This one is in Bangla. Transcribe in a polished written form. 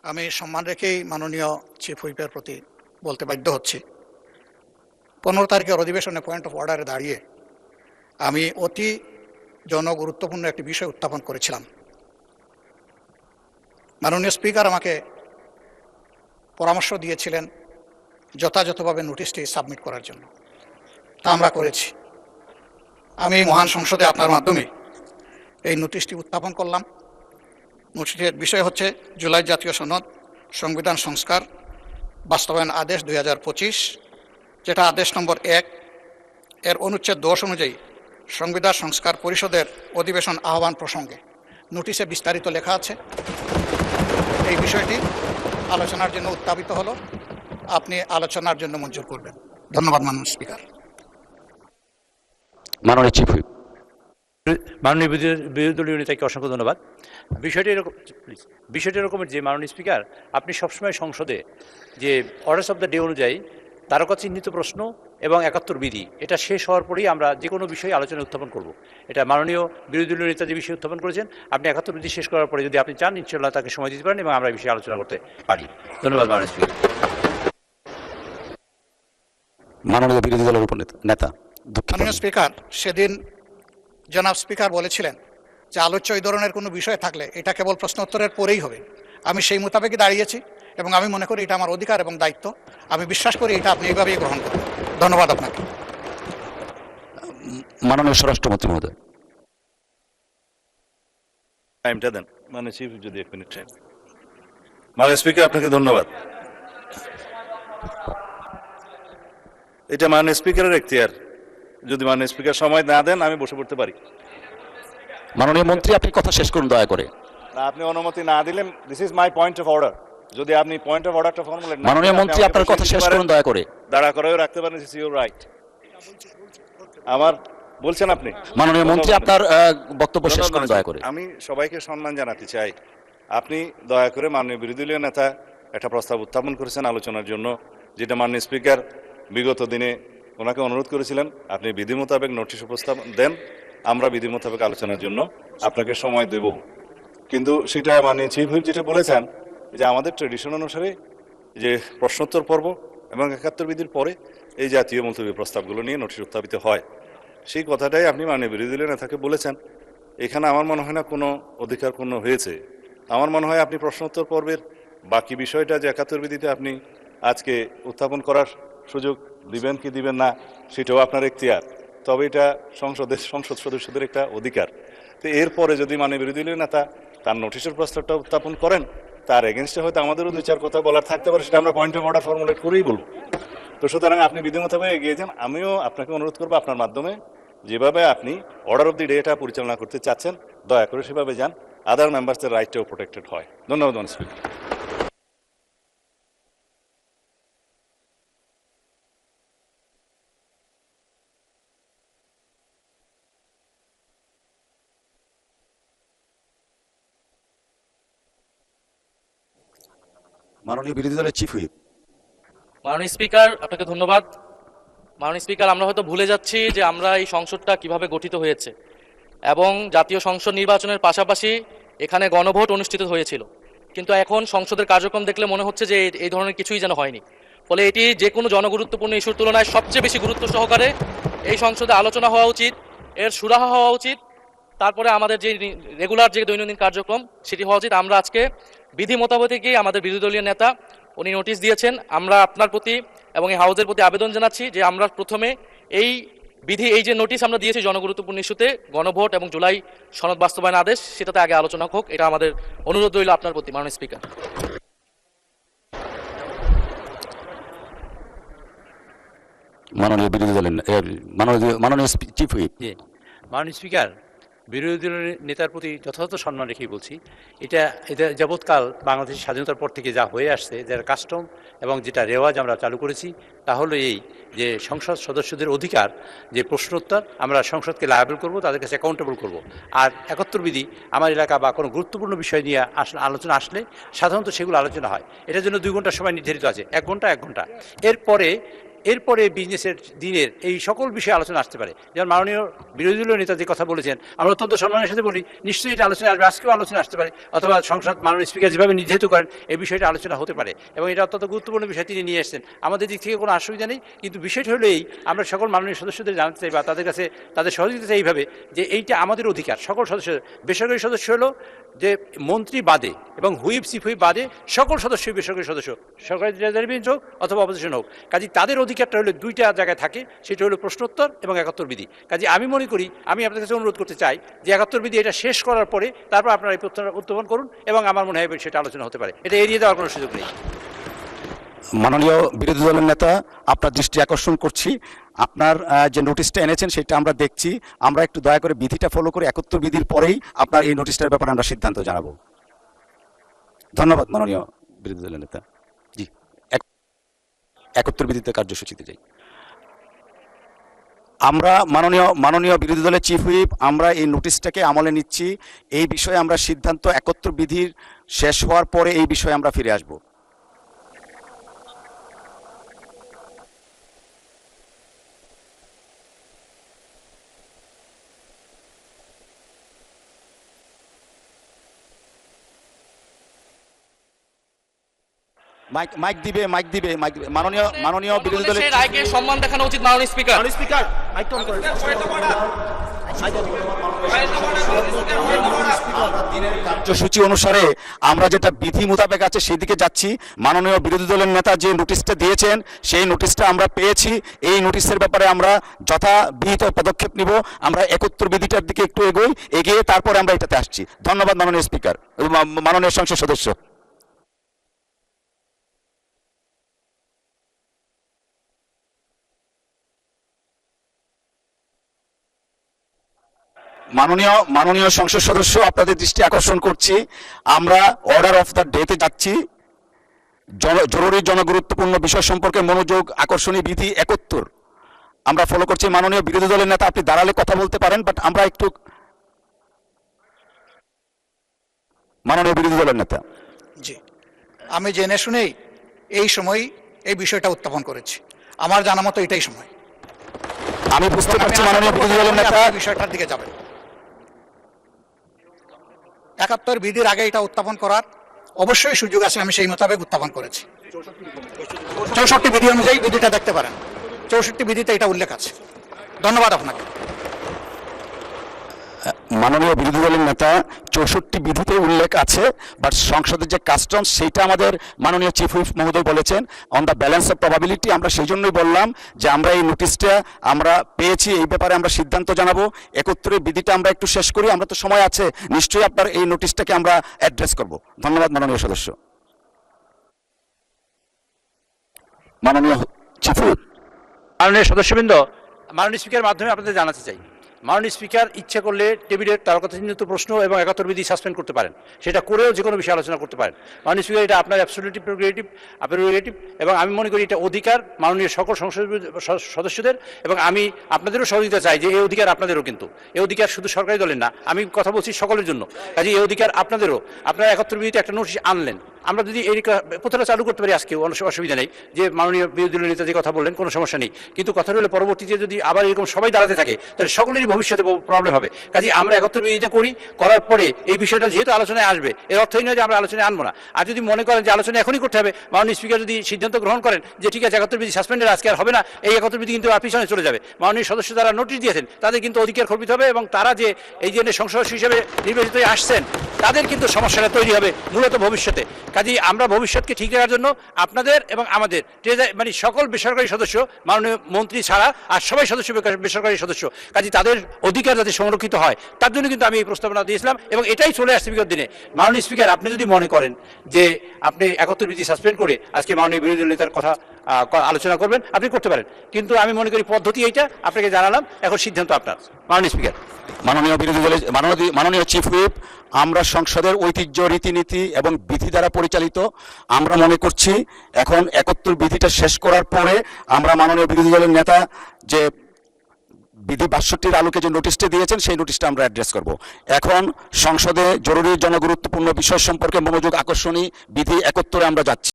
আমি সম্মান রেখেই মাননীয় চিফ হুইপের প্রতি বলতে বাধ্য হচ্ছি, 15 তারিখের অধিবেশনে পয়েন্ট অফ অর্ডারে দাঁড়িয়ে আমি অতি জনগুরুত্বপূর্ণ একটি বিষয় উত্থাপন করেছিলাম। মাননীয় স্পিকার আমাকে পরামর্শ দিয়েছিলেন যথাযথভাবে নোটিশটি সাবমিট করার জন্য, তা আমরা করেছি। আমি মহান সংসদে আপনার মাধ্যমে এই নোটিশটি উত্থাপন করলাম। নোটিশের বিষয় হচ্ছে জুলাই জাতীয় সনদ সংবিধান সংস্কার বাস্তবায়ন আদেশ 2025, যেটা আদেশ নম্বর 1 এর অনুচ্ছেদ 10 অনুযায়ী সংবিধান সংস্কার পরিষদের অধিবেশন আহ্বান প্রসঙ্গে নোটিশে বিস্তারিত লেখা আছে। এই বিষয়টি আলোচনার জন্য উত্থাপিত হলো, আপনি আলোচনার জন্য মঞ্জুর করবেন। ধন্যবাদ মাননীয় স্পিকার। মাননীয় চিফ হুইপ। মাননীয় বিরোধী দলীয় নেতাকে অসংখ্য ধন্যবাদ। বিষয়টি এরকমের যে মাননীয় স্পিকার, আপনি সবসময় সংসদে যে অর্ডার্স অফ দ্য ডে অনুযায়ী তারকা চিহ্নিত প্রশ্ন এবং 71 বিধি এটা শেষ হওয়ার পরেই আমরা যে কোনো বিষয়ে আলোচনা উত্থাপন করব। এটা মাননীয় বিরোধী দলীয় নেতা যে বিষয়ে উত্থাপন করেছেন, আপনি 71 বিধি শেষ করার পরে যদি আপনি চান, ইনশাআল্লাহ তাকে সময় দিতে পারেন এবং আমরা এই বিষয়ে আলোচনা করতে পারি। ধন্যবাদ মাননীয় স্পিকার। মাননীয় বিরোধী দলের উপনেতা। মাননীয় স্পিকার, সেদিন জনাব স্পিকার বলেছিলেন যে আলোচ্য এই ধরনের কোনো বিষয় থাকলে এটা কেবল প্রশ্ন উত্তরের পরেই হবে। আমি সেই মোতাবেকই দাঁড়িয়েছি এবং আমি মনে করি এটা আমার অধিকার এবং দায়িত্ব। আমি বিশ্বাস করি এটা আপনি এইভাবেই গ্রহণ করবেন। ধন্যবাদ আপনাকে। মাননীয় স্বরাষ্ট্রমন্ত্রী মহোদয়। টাইমটা দেন মাননীয় চিফ, যদি 1 মিনিট টাইম। মাননীয় স্পিকার, আপনাকে ধন্যবাদ। এটা মাননীয় স্পিকারের এখতিয়ার, যদি মাননীয় স্পিকার সময় না দেন আমি বসে পড়তে পারি। মাননীয় মন্ত্রী, আপনি কথা শেষ করুন দয়া করে। না, আপনি অনুমতি না দিলেন, this is my point of order. যদি আপনি পয়েন্ট অফ অর্ডারটা ফর্মুলেট না, মাননীয় মন্ত্রী, আপনার কথা শেষ করুন দয়া করে। দাঁড়া করেও রাখতে পারেন, দিস ইজ ইউর রাইট। আমার বলছেন আপনি। মাননীয় মন্ত্রী, আপনার বক্তব্য শেষ করুন দয়া করে। আমি সবাইকে সম্মান জানাতে চাই। আপনি দয়া করে মাননীয় বিরোধী দলীয় নেতা একটা প্রস্তাব উত্থাপন করেছেন আলোচনার জন্য, যেটা মাননীয় স্পিকার বিগত দিনে ওনাকে অনুরোধ করেছিলেন আপনি বিধি মোতাবেক নোটিশ উপস্থাপন দেন, আমরা বিধি মোতাবেক আলোচনার জন্য আপনাকে সময় দেব। কিন্তু সেটা মাননীয় চিফ হুইপ যেটা বলেছেন যে আমাদের ট্রেডিশন অনুসারে যে প্রশ্নোত্তর পর্ব এবং 71 বিধির পরে এই জাতীয় মুলতবি প্রস্তাবগুলো নিয়ে নোটিশ উত্থাপিত হয়, সেই কথাটাই আপনি মাননীয় বিরোধী দলীয় নেতাকে বলেছেন। এখানে আমার মনে হয় না কোনো অধিকার পূর্ণ হয়েছে। আমার মনে হয় আপনি প্রশ্নোত্তর পর্বের বাকি বিষয়টা যে 71 বিধিতে আপনি আজকে উত্থাপন করার সুযোগ দিবেন কি দিবেন না সেটাও আপনার এখতিয়ার, তবে এটা সংসদ সদস্যদের একটা অধিকার। তো এরপরে যদি মাননীয় বিরোধী দলীয় নেতা তার নোটিশের প্রস্তাবটা উত্থাপন করেন, তার এগেনস্টে হয়তো আমাদেরও 2-4 কথা বলার থাকতে পারে, সেটা আমরা পয়েন্ট অফ অর্ডার ফর্মুলেট করেই বলব। তো সুতরাং আপনি বিধি মোতাবেক এগিয়ে যান। আমিও আপনাকে অনুরোধ করবো আপনার মাধ্যমে যেভাবে আপনি অর্ডার অফ দি ডে এটা পরিচালনা করতে চাচ্ছেন, দয়া করে সেভাবে যান, আদার মেম্বার্সের রাইটটাও প্রোটেক্টেড হয়। ধন্যবাদ মাননীয় স্পিকার। মাননীয় বিরোধী দলের চিফ হুইপ। মাননীয় স্পিকার, আপনাকে ধন্যবাদ। মাননীয় স্পিকার, আমরা হয়তো ভুলে যাচ্ছি যে আমরা এই সংসদটা কিভাবে গঠিত হয়েছে এবং জাতীয় সংসদ নির্বাচনের পাশাপাশি এখানে গণভোট অনুষ্ঠিত হয়েছিল, কিন্তু এখন সংসদের কার্যক্রম দেখলে মনে হচ্ছে যে এই ধরনের কিছুই যেন হয়নি। ফলে এটি যে কোনো জনগুরুত্বপূর্ণ ইস্যুর তুলনায় সবচেয়ে বেশি গুরুত্ব সহকারে এই সংসদে আলোচনা হওয়া উচিত, এর সুরাহা হওয়া উচিত, তারপরে আমাদের যে রেগুলার যে দৈনন্দিন কার্যক্রম সেটি হওয়া উচিত। আমরা আজকে বিধি মোতাবেকই আমাদের বিরোধী দলীয় নেতা উনি নোটিশ দিয়েছেন, আমরা আপনার প্রতি এবং এই হাউজের প্রতি আবেদন জানাচ্ছি যে আমরা প্রথমে এই যে নোটিশ আমরা দিয়েছি জনগুরুত্বপূর্ণ ইস্যুতে গণভোট এবং জুলাই সনদ বাস্তবায়ন আদেশ, সেটাতে আগে আলোচনা হোক, এটা আমাদের অনুরোধ রইল আপনার প্রতি মাননীয় স্পিকার। মাননীয় বিরোধী দলের মাননীয় চিফ হুইপ। মাননীয় স্পিকার, বিরোধী দলের নেতার প্রতি যথাযথ সম্মান রেখেই বলছি, এটা যাবৎকাল বাংলাদেশের স্বাধীনতার পর থেকে যা হয়ে আসছে, যার কাস্টম এবং যেটা রেওয়াজ আমরা চালু করেছি, তা হলো এই যে সংসদ সদস্যদের অধিকার যে প্রশ্নোত্তর আমরা সংসদকে লায়াবল করব, তাদের কাছে অ্যাকাউন্টেবল করব। আর 71 বিধি আমার এলাকা বা কোনো গুরুত্বপূর্ণ বিষয় নিয়ে আলোচনা আসলে সাধারণত সেগুলো আলোচনা হয়। এটার জন্য 2 ঘন্টা সময় নির্ধারিত আছে, 1 ঘন্টা। এরপরে এরপরে বিজনেসের দিনের এই সকল বিষয়ে আলোচনা আসতে পারে। যেমন মাননীয় বিরোধী দলীয় নেতা যে কথা বলেছেন, আমরা অত্যন্ত সম্মানের সাথে বলি, নিশ্চয়ই এটা আলোচনা আসবে, আজকেও আলোচনা আসতে পারে, অথবা সংসদ মাননীয় স্পিকার যেভাবে নির্ধারিত করেন এই বিষয়টা আলোচনা হতে পারে, এবং এটা অত্যন্ত গুরুত্বপূর্ণ বিষয় তিনি নিয়ে এসেছেন। আমাদের দিক থেকে কোনো অসুবিধা নেই, কিন্তু বিষয়টা হলো এই, আমরা সকল মাননীয় সদস্যদের জানাতে চাই বা তাদের কাছে তাদের সহযোগিতা চাই এইভাবে যে এইটা আমাদের অধিকার, সকল সদস্যদের। বেসরকারি সদস্য হলো যে মন্ত্রী বাদে এবং হুইপ চিফ হুইপ বাদে সকল সদস্যই বেসরকারি সদস্য, সরকারি বেঞ্চ হোক অথবা অপোজিশন হোক। কাজে তাদের অধিকারটা হলো দুইটা জায়গায় থাকে, সেটা হলো প্রশ্নোত্তর এবং 71 বিধি। কাজে আমি মনে করি, আমি আপনাদের কাছে অনুরোধ করতে চাই যে 71 বিধি এটা শেষ করার পরে তারপর আপনারা এই প্রশ্নটা উত্থাপন করুন, এবং আমার মনে হয় সেটা আলোচনা হতে পারে, এটা এড়িয়ে দেওয়ার কোনো সুযোগ নেই। মাননীয় বিরোধী দলের নেতা, আপনার দৃষ্টি আকর্ষণ করছি, আপনার যে নোটিশটা এনেছেন সেটা আমরা দেখছি, আমরা একটু দয়া করে বিধিটা ফলো করে 71 বিধির পরেই আপনার এই নোটিশটার ব্যাপারে আমরা সিদ্ধান্ত জানাবো। ধন্যবাদ মাননীয় বিরোধী দলের নেতা। জি, 71 বিধিতে কার্যসূচিতে যাই। আমরা মাননীয় বিরোধী দলের চিফ হুইপ, আমরা এই নোটিশটাকে আমলে নিচ্ছি। এই বিষয়ে আমরা সিদ্ধান্ত 71 বিধির শেষ হওয়ার পরে এই বিষয়ে আমরা ফিরে আসব। মাইক দিবে মাননীয় বিরোধী দলের সেই রায়কে সম্মান দেখানো উচিত মাননীয় স্পিকার। কার্যসূচি অনুসারে আমরা যেটা বিধি মোতাবেক আছে সেই দিকে যাচ্ছি। মাননীয় বিরোধী দলের নেতা যে নোটিশটা দিয়েছেন সেই নোটিশটা আমরা পেয়েছি। এই নোটিশের ব্যাপারে আমরা যথাবিহিত পদক্ষেপ নিব। আমরা 71 বিধিটার দিকে একটু এগিয়ে তারপরে আমরা এটাতে আসছি। ধন্যবাদ মাননীয় স্পিকার, মাননীয় সংসদ সদস্য। মাননীয় সংসদ সদস্য, আপনাদের দৃষ্টি আকর্ষণ করছি, আমরা অর্ডার অফ দ্য ডেতে যাচ্ছি। জরুরি জনগুরুত্বপূর্ণ বিষয় সম্পর্কে মনোযোগ আকর্ষণী বিধি 71 আমরা ফলো করছি। মাননীয় বিরোধী দলের নেতা, আপনি দাঁড়ালে কথা বলতে পারেন, বাট আমরা একটু। মাননীয় বিরোধী দলের নেতা। জি, আমি জেনে শুনেই এই সময় এই বিষয়টা উত্থাপন করেছি। আমার জানা মতো এটাই সময়। আমি বুঝতে পারছি মাননীয় বিরোধী দলের নেতা বিষয়টার দিকে যাবেন। 71 বিধির আগে এটা উত্থাপন করার অবশ্যই সুযোগ আছে, আমি সেই মোতাবেক উত্থাপন করেছি। 64 বিধি অনুযায়ী বিধিটা দেখতে পারেন, 64 বিধিতে এটা উল্লেখ আছে। ধন্যবাদ আপনাকে। মাননীয় বিরোধী দলের নেতা, 64 বিধিতে উল্লেখ আছে, বাট সংসদের যে কাস্টমস সেইটা আমাদের মাননীয় চিফ হুইপ মহোদয় বলেছেন on the balance of probability. আমরা সেই জন্যই বললাম যে আমরা এই নোটিশটা আমরা পেয়েছি, এই ব্যাপারে আমরা সিদ্ধান্ত জানাবো। 71 বিধিটা আমরা একটু শেষ করি, আমরা তো সময় আছে, নিশ্চয়ই আপনার এই নোটিশটাকে আমরা অ্যাড্রেস করব। ধন্যবাদ মাননীয় সদস্য। মাননীয় চিফ হুইপ। মাননীয় সদস্যবৃন্দ, মাননীয় স্পিকারের মাধ্যমে আপনাদের জানাতে চাই, মাননীয় স্পিকার ইচ্ছা করলে টেবিলের তারকাচিহ্নিত প্রশ্ন এবং 71 বিধি সাসপেন্ড করতে পারেন, সেটা করেও যে কোনো বিষয়ে আলোচনা করতে পারেন। মাননীয় স্পিকার, এটা আপনার অ্যাবসলিউটলি প্রেরোগেটিভ, এবং আমি মনে করি এটা অধিকার মাননীয় সকল সংসদ সদস্যদের, এবং আমি আপনাদেরও সহযোগিতা চাই যে এই অধিকার আপনাদেরও, কিন্তু এই অধিকার শুধু সরকারি দলের না, আমি কথা বলছি সকলের জন্য। কাজে এই অধিকার আপনাদেরও। আপনারা 71 বিধিতে একটা নোটিশ আনলেন, আমরা যদি এই প্রথাটা চালু করতে পারি আজকেও অসুবিধা নেই, যে মাননীয় বিরোধী দলীয় নেতা যে কথা বললেন কোনো সমস্যা নেই, কিন্তু কথা হলে পরবর্তীতে যদি আবার এরকম সবাই দাঁড়াতে থাকে তাহলে সকলেরই ভবিষ্যতে প্রবলেম হবে। কাজে আমরা 71 বিধিটা করার পরে এই বিষয়টা যেহেতু আলোচনায় আসবে, এর অর্থই নয় যে আমরা আলোচনায় আনবো না। আর যদি মনে করেন যে আলোচনা এখনই করতে হবে, মাননীয় স্পিকার যদি সিদ্ধান্ত গ্রহণ করেন যে ঠিক আছে 71 বিধি সাসপেন্ডের আজকে আর হবে না, এই 71 বিধি কিন্তু পিছনে চলে যাবে, মাননীয় সদস্য যারা নোটিশ দিয়েছেন তাদের কিন্তু অধিকার খর্বিত হবে, এবং তারা যে এই জন্য সংসদ হিসেবে নির্বাচিত হয়ে আসছেন তাদের কিন্তু সমস্যাটা তৈরি হবে মূলত ভবিষ্যতে। কাজেই আমরা ভবিষ্যৎকে ঠিক রাখার জন্য আপনাদের এবং আমাদের মানে সকল বেসরকারি সদস্য, মাননীয় মন্ত্রী ছাড়া আর সবাই সদস্য বেসরকারি সদস্য, কাজেই তাদের অধিকার যাতে সংরক্ষিত হয় তার জন্য কিন্তু আমি এই প্রস্তাবনা দিয়েছিলাম, এবং এটাই চলে আসছে বিগত দিনে। মাননীয় স্পিকার, আপনি যদি মনে করেন যে আপনি 71 বিধি সাসপেন্ড করে আজকে মাননীয় বিরোধী নেতার কথা আলোচনা করবেন, আপনি করতে পারেন, কিন্তু আমি মনে করি পদ্ধতি এইটা আপনাকে জানালাম, এখন সিদ্ধান্ত আপনার। মাননীয় স্পিকার। মাননীয় বিরোধী দলের মাননীয় চিফ হুইপ, আমরা সংসদের ঐতিহ্য, রীতিনীতি এবং বিধি দ্বারা পরিচালিত। আমরা মনে করছি এখন 71 বিধিটা শেষ করার পরে আমরা মাননীয় বিরোধী দলের নেতা যে বিধি 62-র আলোকে যে নোটিশটা দিয়েছেন সেই নোটিশটা আমরা অ্যাড্রেস করব। এখন সংসদে জরুরি জনগুরুত্বপূর্ণ বিষয় সম্পর্কে মনোযোগ আকর্ষণী বিধি 71-এ আমরা যাচ্ছি।